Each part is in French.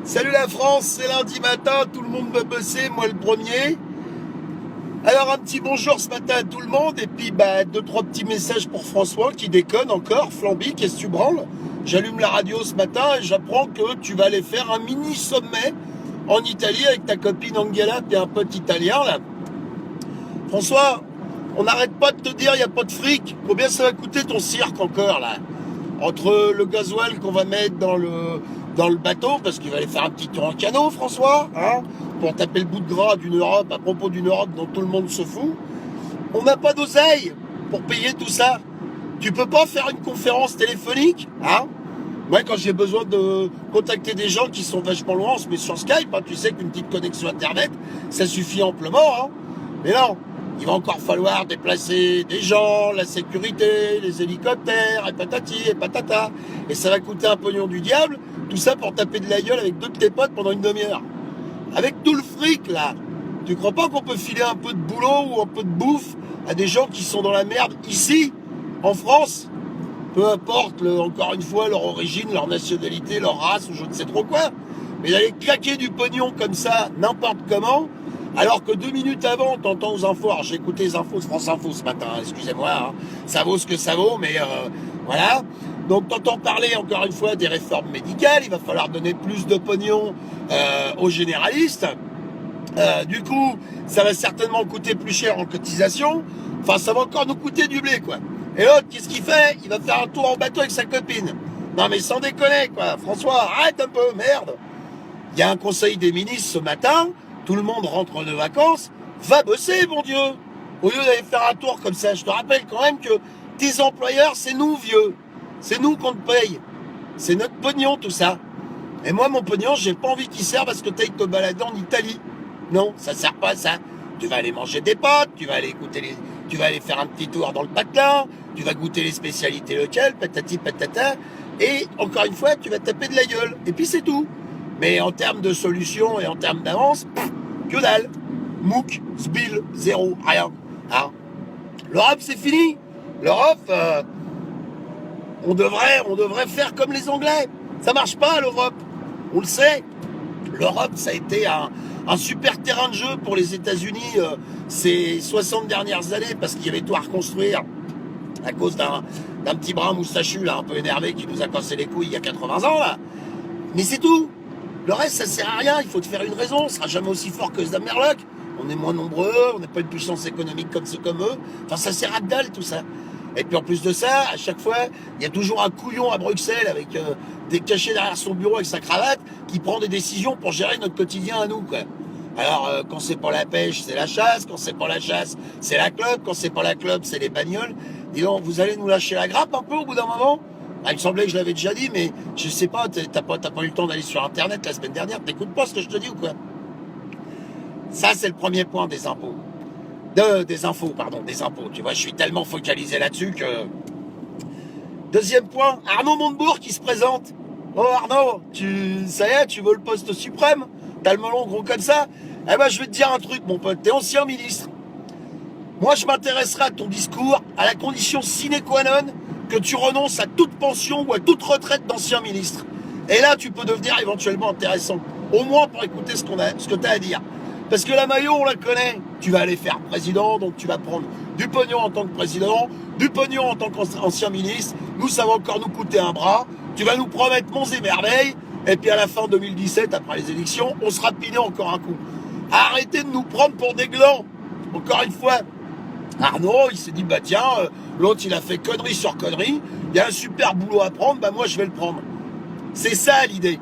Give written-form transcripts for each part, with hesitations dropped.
Salut la France, c'est lundi matin, tout le monde va bosser, moi le premier. Alors un petit bonjour ce matin à tout le monde, et puis deux, trois petits messages pour François qui déconne encore. Flamby, qu'est-ce que tu branles? J'allume la radio ce matin et j'apprends que tu vas aller faire un mini sommet en Italie avec ta copine Angela et un pote italien là. François, on n'arrête pas de te dire il n'y a pas de fric. Combien ça va coûter ton cirque encore là? Entre le gasoil qu'on va mettre dans le bateau, parce qu'il va aller faire un petit tour en canot, François, hein, pour taper le bout de gras d'une Europe, à propos d'une Europe dont tout le monde se fout. On n'a pas d'oseille pour payer tout ça. Tu peux pas faire une conférence téléphonique, hein? Moi, quand j'ai besoin de contacter des gens qui sont vachement loin, on se met sur Skype, hein, tu sais qu'une petite connexion Internet, ça suffit amplement, hein. Mais non, il va encore falloir déplacer des gens, la sécurité, les hélicoptères, et patati et patata. Et ça va coûter un pognon du diable, tout ça pour taper de la gueule avec deux de tes potes pendant une demi-heure. Avec tout le fric, là, tu crois pas qu'on peut filer un peu de boulot ou un peu de bouffe à des gens qui sont dans la merde ici, en France? Peu importe, encore une fois, leur origine, leur nationalité, leur race ou je ne sais trop quoi. Mais d'aller claquer du pognon comme ça, n'importe comment, alors que 2 minutes avant, t'entends aux infos, alors j'ai écouté les infos de France Info ce matin, excusez-moi, hein, ça vaut ce que ça vaut, mais voilà. Donc t'entends parler encore une fois des réformes médicales, il va falloir donner plus de pognon aux généralistes. Du coup, ça va certainement coûter plus cher en cotisation, enfin ça va encore nous coûter du blé quoi. Et l'autre, qu'est-ce qu'il fait? Il va faire un tour en bateau avec sa copine. Non mais sans déconner quoi, François, arrête un peu, merde. Il y a un conseil des ministres ce matin, tout le monde rentre de vacances, va bosser, mon Dieu. Au lieu d'aller faire un tour comme ça, je te rappelle quand même que tes employeurs, c'est nous, vieux. C'est nous qu'on te paye. C'est notre pognon, tout ça. Et moi, mon pognon, j'ai pas envie qu'il serve à ce que tu ailles te balader en Italie. Non, ça sert pas à ça. Tu vas aller manger des potes, tu vas aller faire un petit tour dans le patelin, tu vas goûter les spécialités locales, patati patata, et encore une fois, tu vas taper de la gueule. Et puis c'est tout. Mais en termes de solutions et en termes d'avance, que dalle. Mouk, sbill, zéro, rien. Hein. L'Europe, c'est fini. L'Europe, on devrait faire comme les Anglais. Ça marche pas, l'Europe. On le sait. L'Europe, ça a été un super terrain de jeu pour les États-Unis ces 60 dernières années, parce qu'il y avait tout à reconstruire à cause d'un petit brin moustachu, là, un peu énervé, qui nous a cassé les couilles il y a 80 ans, là. Mais c'est tout. Le reste, ça sert à rien. Il faut te faire une raison. On sera jamais aussi fort que Zamerloc. On est moins nombreux. On n'a pas une puissance économique comme ceux comme eux. Enfin, ça sert à dalle, tout ça. Et puis en plus de ça, à chaque fois, il y a toujours un couillon à Bruxelles avec des cachets derrière son bureau avec sa cravate qui prend des décisions pour gérer notre quotidien à nous, quoi. Alors, quand c'est pas la pêche, c'est la chasse. Quand c'est pas la chasse, c'est la clope. Quand c'est pas la clope, c'est les bagnoles. Dis donc, vous allez nous lâcher la grappe un peu au bout d'un moment? Ah, il me semblait que je l'avais déjà dit, mais je sais pas, t'as pas eu le temps d'aller sur Internet la semaine dernière, t'écoutes pas ce que je te dis ou quoi? Ça, c'est le premier point des impôts. Des infos, pardon, des impôts. Tu vois, je suis tellement focalisé là-dessus que... Deuxième point, Arnaud Montebourg qui se présente. Oh Arnaud, ça y est, tu veux le poste suprême? T'as le melon gros comme ça? Eh ben, je vais te dire un truc, mon pote, t'es ancien ministre. Moi, je m'intéresserai à ton discours à la condition sine qua non que tu renonces à toute pension ou à toute retraite d'ancien ministre. Et là, tu peux devenir éventuellement intéressant. Au moins pour écouter ce que tu as à dire. Parce que la Maillot, on la connaît. Tu vas aller faire président, donc tu vas prendre du pognon en tant que président, du pognon en tant qu'ancien ministre. Nous, ça va encore nous coûter un bras. Tu vas nous promettre monts et merveilles. Et puis à la fin 2017, après les élections, on sera piné encore un coup. Arrêtez de nous prendre pour des glands. Encore une fois. Arnaud, il s'est dit, bah tiens, l'autre il a fait connerie sur connerie, il y a un super boulot à prendre, bah moi je vais le prendre. C'est ça l'idée.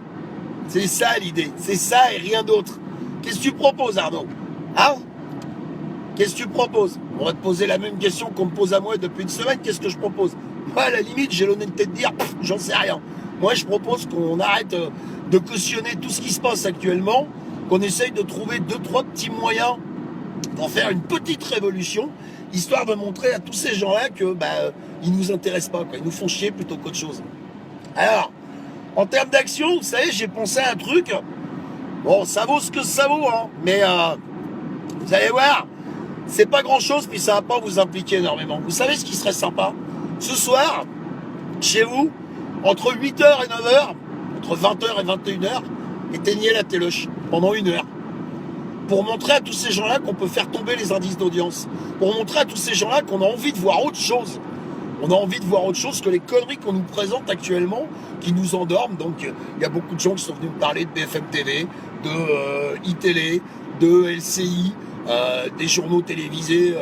C'est ça l'idée. C'est ça et rien d'autre. Qu'est-ce que tu proposes, Arnaud? Hein? Qu'est-ce que tu proposes? On va te poser la même question qu'on me pose à moi depuis une semaine, qu'est-ce que je propose? Moi, à la limite, j'ai l'honnêteté de dire, j'en sais rien. Moi, je propose qu'on arrête de cautionner tout ce qui se passe actuellement, qu'on essaye de trouver 2-3 petits moyens pour faire une petite révolution, histoire de montrer à tous ces gens-là que ils nous intéressent pas, quoi. Ils nous font chier plutôt qu'autre chose. Alors, en termes d'action, vous savez, j'ai pensé à un truc. Bon, ça vaut ce que ça vaut, hein, mais vous allez voir, c'est pas grand-chose, puis ça va pas vous impliquer énormément. Vous savez ce qui serait sympa? Ce soir, chez vous, entre 8h et 9h, entre 20h et 21h, éteignez la téloche pendant 1 heure. Pour montrer à tous ces gens-là qu'on peut faire tomber les indices d'audience. Pour montrer à tous ces gens-là qu'on a envie de voir autre chose. On a envie de voir autre chose que les conneries qu'on nous présente actuellement, qui nous endorment. Donc, il y a beaucoup de gens qui sont venus me parler de BFM TV, de iTélé, de LCI, des journaux télévisés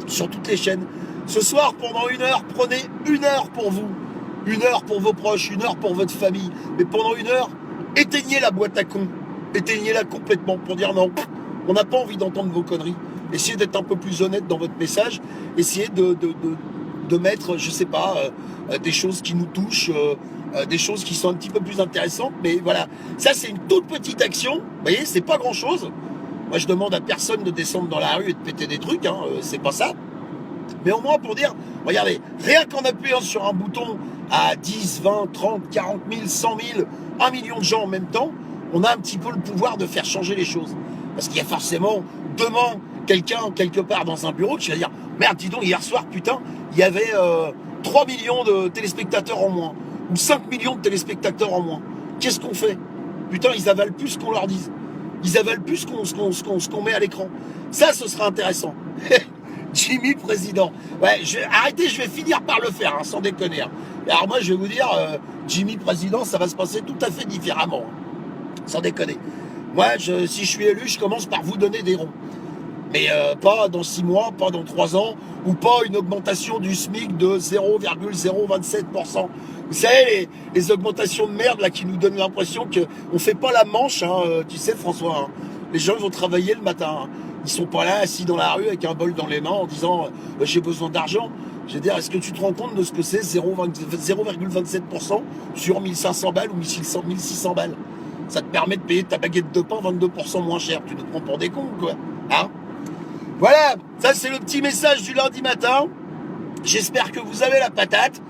sur toutes les chaînes. Ce soir, pendant 1 heure, prenez 1 heure pour vous. 1 heure pour vos proches, 1 heure pour votre famille. Mais pendant 1 heure, éteignez la boîte à cons. Éteignez-la complètement pour dire non, on n'a pas envie d'entendre vos conneries. Essayez d'être un peu plus honnête dans votre message. Essayez de mettre, je sais pas, des choses qui nous touchent, des choses qui sont un petit peu plus intéressantes. Mais voilà, ça c'est une toute petite action. Vous voyez, c'est pas grand-chose. Moi, je demande à personne de descendre dans la rue et de péter des trucs. Hein, c'est pas ça. Mais au moins pour dire, regardez, rien qu'en appuyant sur un bouton à 10, 20, 30, 40 000, 100 000, 1 million de gens en même temps, on a un petit peu le pouvoir de faire changer les choses. Parce qu'il y a forcément, demain, quelqu'un, quelque part dans un bureau, qui va dire, merde, dis donc, hier soir, putain, il y avait 3 millions de téléspectateurs en moins, ou 5 millions de téléspectateurs en moins. Qu'est-ce qu'on fait? Putain, ils avalent plus ce qu'on leur dise. Ils avalent plus ce qu'on met à l'écran. Ça, ce sera intéressant. Jimmy président. Ouais, arrêtez, je vais finir par le faire, hein, sans déconner. Alors moi, je vais vous dire, Jimmy président, ça va se passer tout à fait différemment. Hein. Sans déconner. Moi, si je suis élu, je commence par vous donner des ronds. Mais pas dans 6 mois, pas dans 3 ans, ou pas une augmentation du SMIC de 0,027%. Vous savez, les augmentations de merde là qui nous donnent l'impression qu'on ne fait pas la manche, hein, tu sais François, hein. Les gens vont travailler le matin. Hein. Ils sont pas là assis dans la rue avec un bol dans les mains en disant j'ai besoin d'argent. Je veux dire, est-ce que tu te rends compte de ce que c'est 0,27% sur 1500 balles ou 1600 balles? Ça te permet de payer ta baguette de pain 22% moins cher. Tu nous prends pour des cons, quoi. Hein? Voilà, ça c'est le petit message du lundi matin. J'espère que vous avez la patate.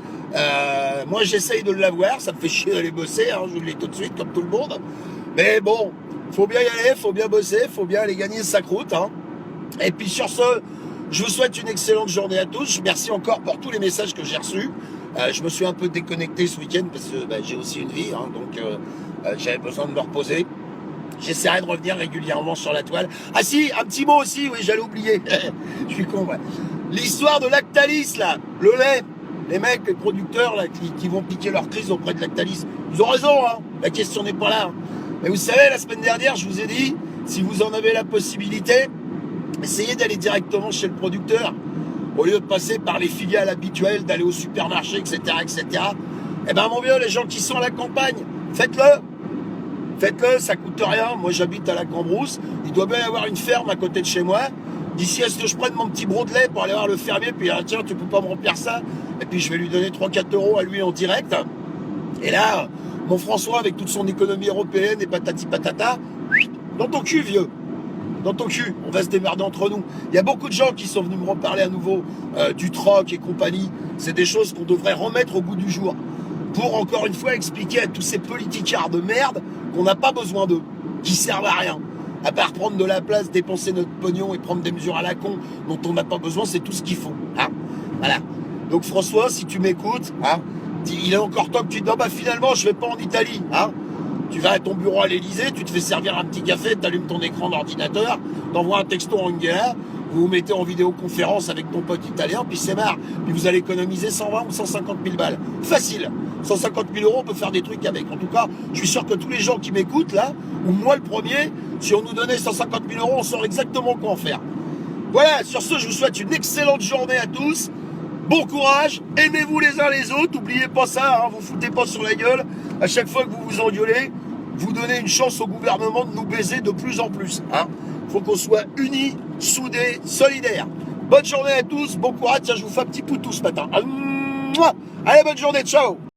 Moi j'essaye de l'avoir, ça me fait chier d'aller bosser, hein, je vous le dis tout de suite, comme tout le monde. Mais bon, faut bien y aller, faut bien bosser, faut bien aller gagner sa croûte. Hein. Et puis sur ce, je vous souhaite une excellente journée à tous. Merci encore pour tous les messages que j'ai reçus. Je me suis un peu déconnecté ce week-end parce que j'ai aussi une vie, hein, donc j'avais besoin de me reposer. J'essaierai de revenir régulièrement sur la toile. Ah si, un petit mot aussi, oui, j'allais oublier. Je suis con, ouais. L'histoire de Lactalis, là, le lait. Les mecs, les producteurs, là, qui vont piquer leur crise auprès de Lactalis. Ils ont raison, hein. La question n'est pas là. Hein. Mais vous savez, la semaine dernière, je vous ai dit, si vous en avez la possibilité, essayez d'aller directement chez le producteur. Au lieu de passer par les filiales habituelles, d'aller au supermarché, etc., etc. Eh ben, mon vieux, les gens qui sont à la campagne, faites-le. Faites-le, ça coûte rien. Moi, j'habite à la Cambrousse. Il doit bien y avoir une ferme à côté de chez moi. D'ici à ce que je prenne mon petit broc de lait pour aller voir le fermier, puis tiens, tu peux pas me remplir ça. Et puis je vais lui donner 3-4 € à lui en direct. Et là, mon François, avec toute son économie européenne et patati patata, dans ton cul, vieux. Dans ton cul, on va se démerder entre nous. Il y a beaucoup de gens qui sont venus me reparler à nouveau du troc et compagnie. C'est des choses qu'on devrait remettre au goût du jour. Pour encore une fois expliquer à tous ces politicards de merde qu'on n'a pas besoin d'eux, qui servent à rien. À part prendre de la place, dépenser notre pognon et prendre des mesures à la con dont on n'a pas besoin, c'est tout ce qu'il faut. Hein, voilà. Donc François, si tu m'écoutes, hein, il est encore temps que tu te dis, bah finalement je vais pas en Italie. Hein. Tu vas à ton bureau à l'Elysée, tu te fais servir un petit café, tu allumes ton écran d'ordinateur, t'envoies un texto en Angela, vous vous mettez en vidéoconférence avec ton pote italien, puis c'est marre. Puis vous allez économiser 120 ou 150 000 balles. Facile. 150 000 €, on peut faire des trucs avec. En tout cas, je suis sûr que tous les gens qui m'écoutent là, ou moi le premier, si on nous donnait 150 000 €, on saurait exactement quoi en faire. Voilà, sur ce, je vous souhaite une excellente journée à tous. Bon courage, aimez-vous les uns les autres, n'oubliez pas ça, hein, vous foutez pas sur la gueule. À chaque fois que vous vous engueulez, vous donnez une chance au gouvernement de nous baiser de plus en plus. Hein. Faut qu'on soit unis, soudés, solidaires. Bonne journée à tous, bon courage, tiens, je vous fais un petit poutou ce matin. Allez, bonne journée, ciao.